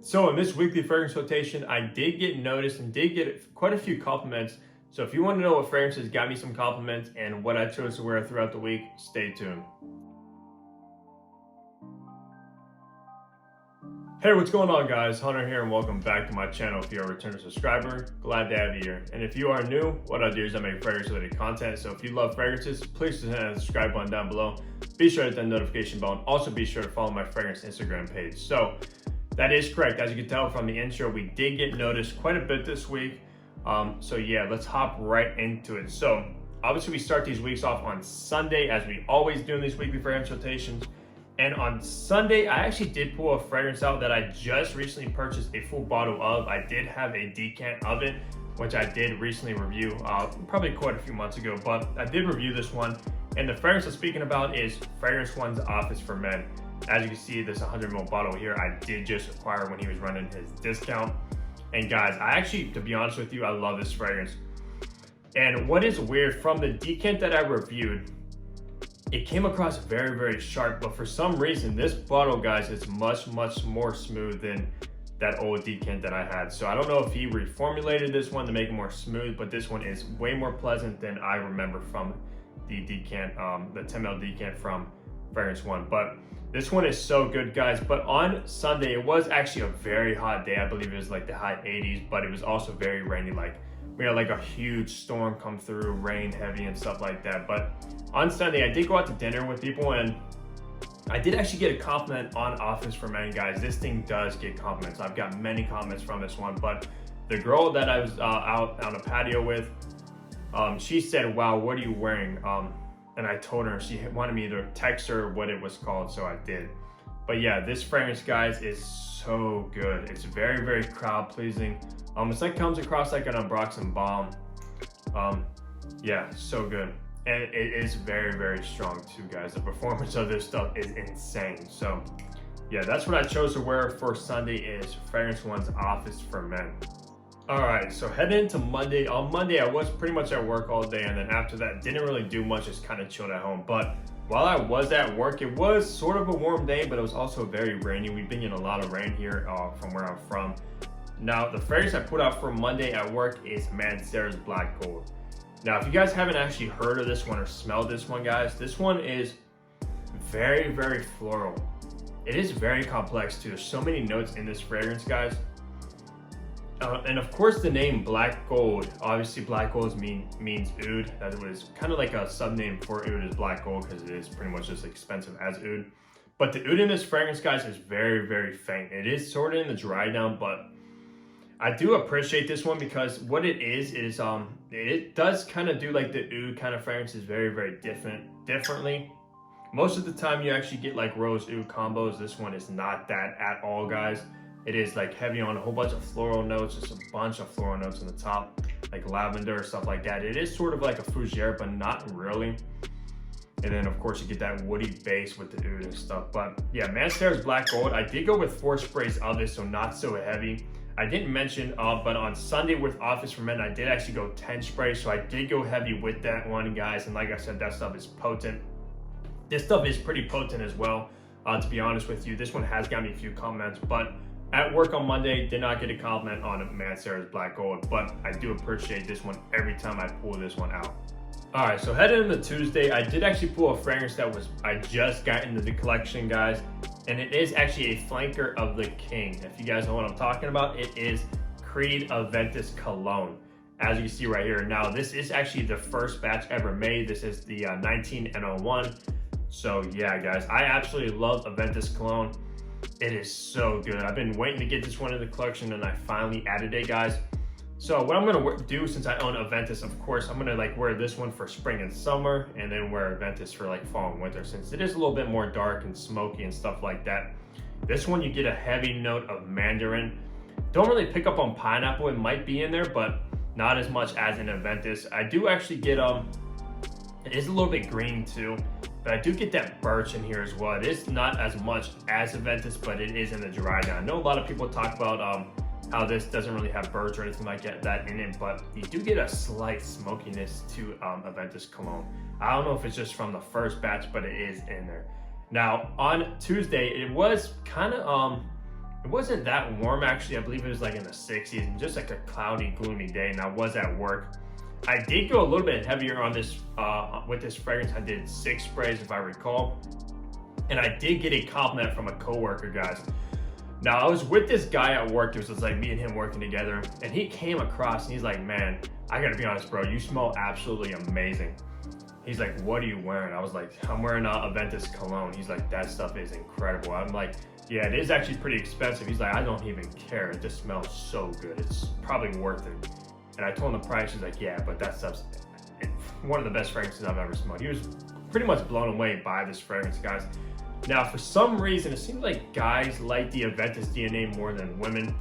So in this weekly fragrance rotation, I did get noticed and did get quite a few compliments. So if you want to know what fragrances got me some compliments and what I chose to wear throughout the week, stay tuned. Hey, what's going on guys? Hunter here and welcome back to my channel. If you're a returning subscriber, glad to have you here. And if you are new, what I do is I make fragrance related content. So if you love fragrances, please hit that subscribe button down below. Be sure to hit that notification bell and also be sure to follow my fragrance Instagram page. So that is correct. As you can tell from the intro, we did get noticed quite a bit this week. So yeah, let's hop right into it. So obviously we start these weeks off on Sunday as we always do in these weekly fragrance rotations. And on Sunday, I actually did pull a fragrance out that I just recently purchased a full bottle of. I did have a decant of it, which I did recently review, probably quite a few months ago, but I did review this one. And the fragrance I'm speaking about is Fragrance One's Office for Men. As you can see, this 100 ml bottle here, I did just acquire when he was running his discount. And guys, I actually, to be honest with you, I love this fragrance. And what is weird, from the decant that I reviewed, it came across very, very sharp, but for some reason, this bottle, guys, is much, much more smooth than that old decant that I had. So I don't know if he reformulated this one to make it more smooth, but this one is way more pleasant than I remember from the decant, the 10 ml decant from Fragrance One. But this one is so good, guys. But on Sunday, it was actually a very hot day. I believe it was like the high 80s, but it was also very rainy. Like we had like a huge storm come through, rain heavy and stuff like that. But on Sunday, I did go out to dinner with people and I did actually get a compliment on Office for Men, guys. This thing does get compliments. I've got many comments from this one, but the girl that I was out on a patio with, she said, "Wow, what are you wearing?" And I told her, she wanted me to text her what it was called, so I did. But yeah, this fragrance, guys, is so good. It's very, very crowd pleasing. It's like comes across like an unboxing bomb. Yeah, so good. And it is very, very strong too, guys. The performance of this stuff is insane. So yeah, that's what I chose to wear for Sunday is Fragrance One's Office for Men. All right, so heading into Monday. On Monday, I was pretty much at work all day, and then after that, didn't really do much, just kind of chilled at home. But while I was at work, it was sort of a warm day, but it was also very rainy. We've been getting a lot of rain here from where I'm from. Now, the fragrance I put out for Monday at work is Mancera's Black Gold. Now, if you guys haven't actually heard of this one or smelled this one, guys, this one is very, very floral. It is very complex too. There's so many notes in this fragrance, guys. And of course, the name Black Gold, obviously Black Gold means oud. That was kind of like a subname for oud is Black Gold because it is pretty much as expensive as oud. But the oud in this fragrance, guys, is very, very faint. It is sort of in the dry down, but I do appreciate this one because what it is it does kind of do like the oud kind of fragrances very, very differently. Most of the time you actually get like rose oud combos. This one is not that at all, guys. It is like heavy on a whole bunch of floral notes, just a bunch of floral notes on the top, like lavender, stuff like that. It is sort of like a fougere, but not really. And then of course you get that woody base with the oud and stuff. But yeah, Mancera's Black Gold, I did go with 4 sprays of this, so not so heavy. I didn't mention, but on Sunday with Office for Men, I did actually go 10 sprays, so I did go heavy with that one, guys. And like I said, that stuff is potent. This stuff is pretty potent as well, to be honest with you. This one has got me a few comments, but at work on Monday, did not get a compliment on Mancera's Black Gold, but I do appreciate this one every time I pull this one out. All right, so heading into Tuesday, I did actually pull a fragrance that I just got into the collection, guys, and it is actually a flanker of the King. If you guys know what I'm talking about, it is Creed Aventus Cologne. As you can see right here. Now, this is actually the first batch ever made. This is the 19N01. So yeah, guys, I absolutely love Aventus Cologne. It is so good. I've been waiting to get this one in the collection and I finally added it, guys. So what I'm gonna do, since I own Aventus, of course, I'm gonna like wear this one for spring and summer and then wear Aventus for like fall and winter, since it is a little bit more dark and smoky and stuff like that. This one, you get a heavy note of mandarin. Don't really pick up on pineapple. It might be in there, but not as much as in Aventus. I do actually get, it is a little bit green too. But I do get that birch in here as well. It is not as much as Aventus, but it is in the dry down. I know a lot of people talk about how this doesn't really have birch or anything like that in it, but you do get a slight smokiness to Aventus Cologne. I don't know if it's just from the first batch, but it is in there. Now, on Tuesday, it was kind of It wasn't that warm actually. I believe it was like in the 60s and just like a cloudy, gloomy day, and I was at work. I did go a little bit heavier on this with this fragrance. I did 6 sprays if I recall. And I did get a compliment from a coworker, guys. Now, I was with this guy at work. It was just like me and him working together. And he came across and he's like, man, I gotta be honest, bro, you smell absolutely amazing. He's like, what are you wearing? I was like, I'm wearing a Aventus cologne. He's like, that stuff is incredible. I'm like, yeah, it is actually pretty expensive. He's like, I don't even care. It just smells so good. It's probably worth it. And I told him the price. He's like, yeah, but that stuff's one of the best fragrances I've ever smelled. He was pretty much blown away by this fragrance, guys. Now, for some reason, it seems like guys like the Aventus DNA more than women.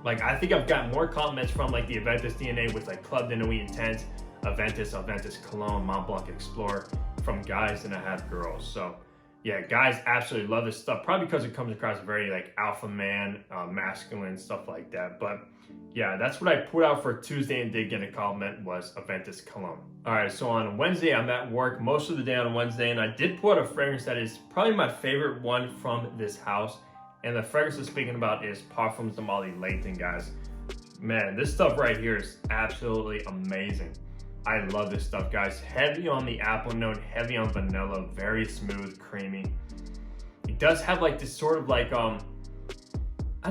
Like, I think I've got more compliments from like the Aventus DNA with like Club de Nuit Intense, Aventus Cologne, Mont Blanc Explorer from guys than I have girls. So yeah, guys absolutely love this stuff, probably because it comes across very like alpha man, masculine, stuff like that. But yeah, that's what I put out for Tuesday and did get a compliment was Aventus Cologne. All right, so on Wednesday, I'm at work most of the day on Wednesday, and I did put out a fragrance that is probably my favorite one from this house. And the fragrance I'm speaking about is Parfums de Layton, guys. Man, this stuff right here is absolutely amazing. I love this stuff, guys. Heavy on the apple note, heavy on vanilla, very smooth, creamy. It does have like this sort of like, I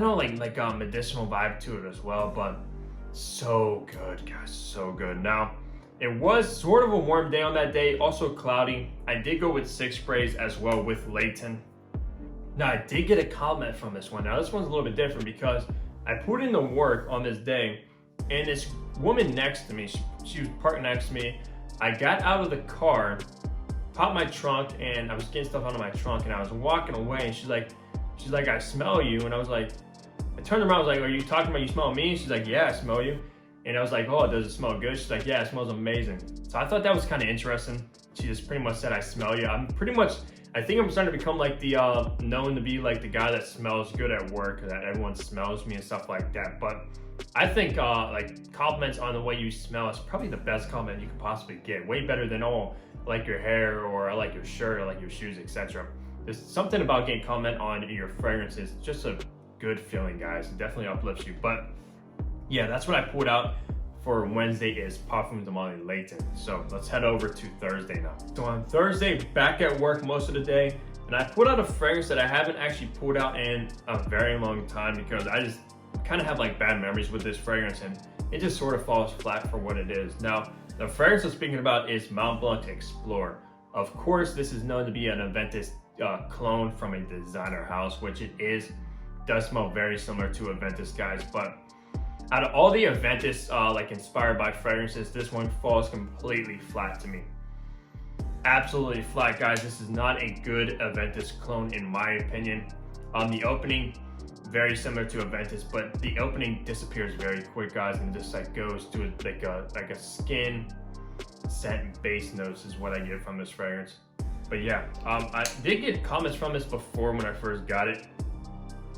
don't know, like a medicinal vibe to it as well, but so good, guys, so good. Now, it was sort of a warm day on that day, also cloudy. I did go with 6 sprays as well with Layton. Now, I did get a comment from this one. Now, this one's a little bit different because I put in the work on this day, and this woman next to me, she was parked next to me. I got out of the car, popped my trunk, and I was getting stuff out of my trunk, and I was walking away, and she's like, I smell you. And I was like, I turned around, I was like, are you talking about you smell me? She's like, yeah, I smell you. And I was like, oh, does it smell good? She's like, yeah, it smells amazing. So I thought that was kind of interesting. She just pretty much said, I smell you. I think I'm starting to become like the, known to be like the guy that smells good at work, that everyone smells me and stuff like that. But I think like compliments on the way you smell is probably the best compliment you could possibly get. Way better than, oh, I like your hair, or I like your shirt, I like your shoes, etc. There's something about getting comment on your fragrances, just a good feeling, guys. It definitely uplifts you. But yeah, that's what I put out for Wednesday is Parfums de Layton. So let's head over to Thursday now. So on Thursday, back at work most of the day, and I put out a fragrance that I haven't actually put out in a very long time because I just kind of have like bad memories with this fragrance, and it just sort of falls flat for what it is. Now, the fragrance I'm speaking about is Mont Blanc Explorer. Of course, this is known to be an Aventus clone from a designer house, which it is. Does smell very similar to Aventus, guys, but out of all the Aventus like inspired by fragrances, this one falls completely flat to me. Absolutely flat, guys. This is not a good Aventus clone in my opinion. The opening, very similar to Aventus, but the opening disappears very quick, guys, and just like goes to like a skin scent base notes is what I get from this fragrance. But yeah, I did get comments from this before when I first got it.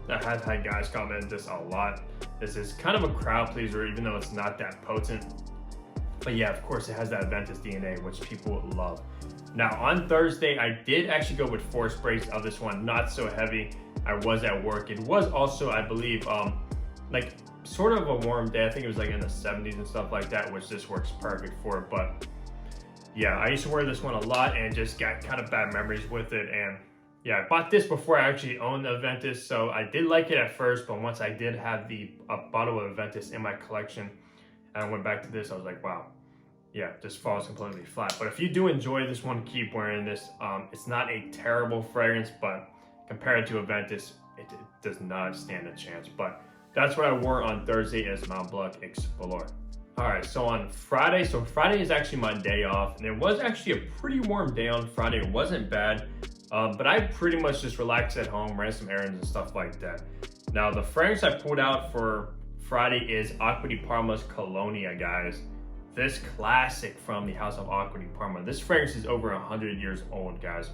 I have had guys comment this a lot. This is kind of a crowd pleaser, even though it's not that potent. But yeah, of course, it has that Aventus DNA, which people love. Now, on Thursday, I did actually go with 4 sprays of this one, not so heavy. I was at work. It was also, I believe, like sort of a warm day. I think it was like in the 70s and stuff like that, which this works perfect for it. But yeah, I used to wear this one a lot and just got kind of bad memories with it. And yeah, I bought this before I actually owned the Aventus, so I did like it at first, but once I did have the bottle of Aventus in my collection and I went back to this, I was like, wow, yeah, just falls completely flat. But if you do enjoy this one, keep wearing this. It's not a terrible fragrance, but compared to Aventus, it does not stand a chance. But that's what I wore on Thursday as Mont Blanc Explorer. All right, so on Friday, Friday is actually my day off, and it was actually a pretty warm day on Friday. It wasn't bad. But I pretty much just relaxed at home, ran some errands and stuff like that. Now, the fragrance I put out for Friday is Acqua di Parma's Colonia, guys. This classic from the house of Acqua di Parma. This fragrance is over 100 years old, guys.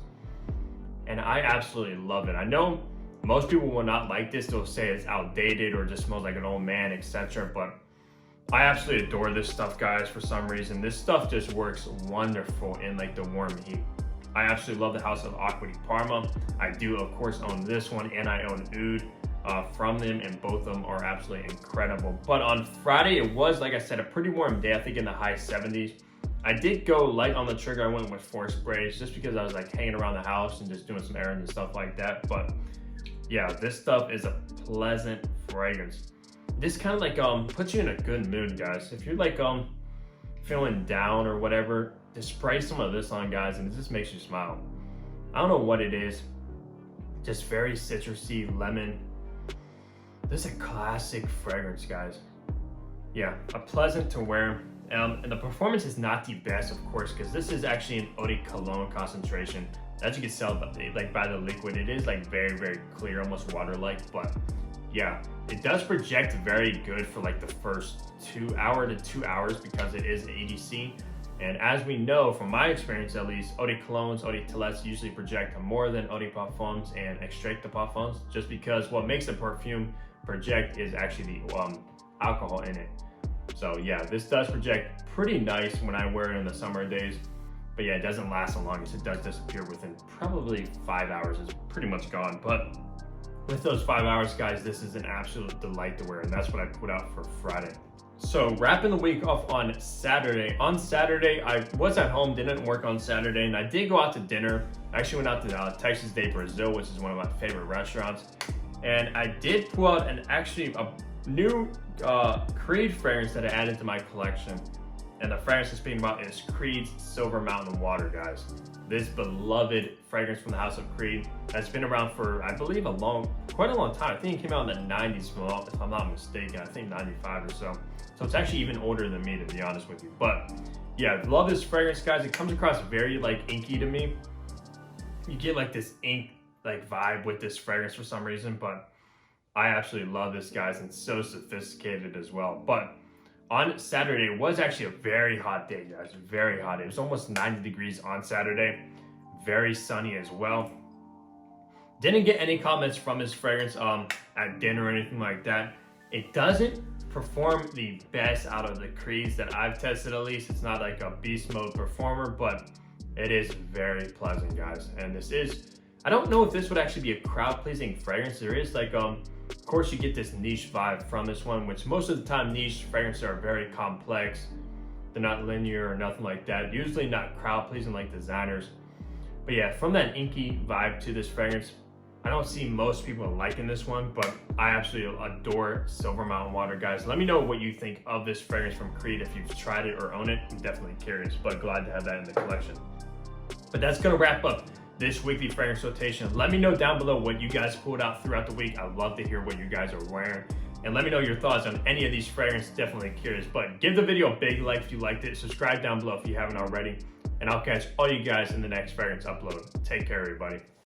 And I absolutely love it. I know most people will not like this. They'll say it's outdated or just smells like an old man, etc. But I absolutely adore this stuff, guys, for some reason. This stuff just works wonderful in like the warm heat. I absolutely love the house of Acqua di Parma. I do, of course, own this one, and I own Oud. from them, and both of them are absolutely incredible. But on Friday, it was, like I said, a pretty warm day, I think in the high 70s. I did go light on the trigger. I went with 4 sprays just because I was like hanging around the house and just doing some errands and stuff like that. But yeah, this stuff is a pleasant fragrance. This kind of like puts you in a good mood, guys. If you're like feeling down or whatever, just spray some of this on, guys, and it just makes you smile. I don't know what it is, just very citrusy, lemon. This is a classic fragrance, guys. Yeah, a pleasant to wear. And the performance is not the best, of course, because this is actually an eau de cologne concentration. As you can tell, like by the liquid, it is like very, very clear, almost water-like. But yeah, it does project very good for like the first 2 to 2 hours because it is ADC. And as we know, from my experience at least, eau de colognes, eau de toilettes usually project more than eau de parfums and extrait de parfums, just because what makes a perfume project is actually the alcohol in it. So yeah, this does project pretty nice when I wear it in the summer days. But yeah, it doesn't last so long, as it does disappear within probably 5 hours. It's pretty much gone. But with those 5 hours, guys, this is an absolute delight to wear, and that's what I put out for Friday. So wrapping the week off on Saturday. On Saturday, I was at home, didn't work on Saturday, and I did go out to dinner. I actually went out to Texas de Brazil, which is one of my favorite restaurants. And I did pull out a new Creed fragrance that I added to my collection. And the fragrance I'm speaking about is Creed's Silver Mountain Water, guys. This beloved fragrance from the house of Creed that's been around for, I believe, quite a long time. I think it came out in the 90s, if I'm not mistaken. I think 95 or so. So it's actually even older than me, to be honest with you. But yeah, love this fragrance, guys. It comes across very like inky to me. You get like this ink like vibe with this fragrance for some reason, but I absolutely love this, guys, and so sophisticated as well. But on Saturday, it was actually a very hot day, guys, very hot. It was almost 90 degrees on Saturday, very sunny as well. Didn't get any comments from this fragrance at dinner or anything like that. It doesn't perform the best out of the Creeds that I've tested, at least. It's not like a beast mode performer, but it is very pleasant, guys. And this is, I don't know if this would actually be a crowd-pleasing fragrance. There is like, of course, you get this niche vibe from this one, which most of the time niche fragrances are very complex. They're not linear or nothing like that. Usually not crowd-pleasing like designers. But yeah, from that inky vibe to this fragrance, I don't see most people liking this one, but I absolutely adore Silver Mountain Water, guys. Let me know what you think of this fragrance from Creed if you've tried it or own it. I'm definitely curious, but glad to have that in the collection. But that's gonna wrap up this weekly fragrance rotation. Let me know down below what you guys pulled out throughout the week. I'd love to hear what you guys are wearing. And let me know your thoughts on any of these fragrances. Definitely curious. But give the video a big like if you liked it. Subscribe down below if you haven't already. And I'll catch all you guys in the next fragrance upload. Take care, everybody.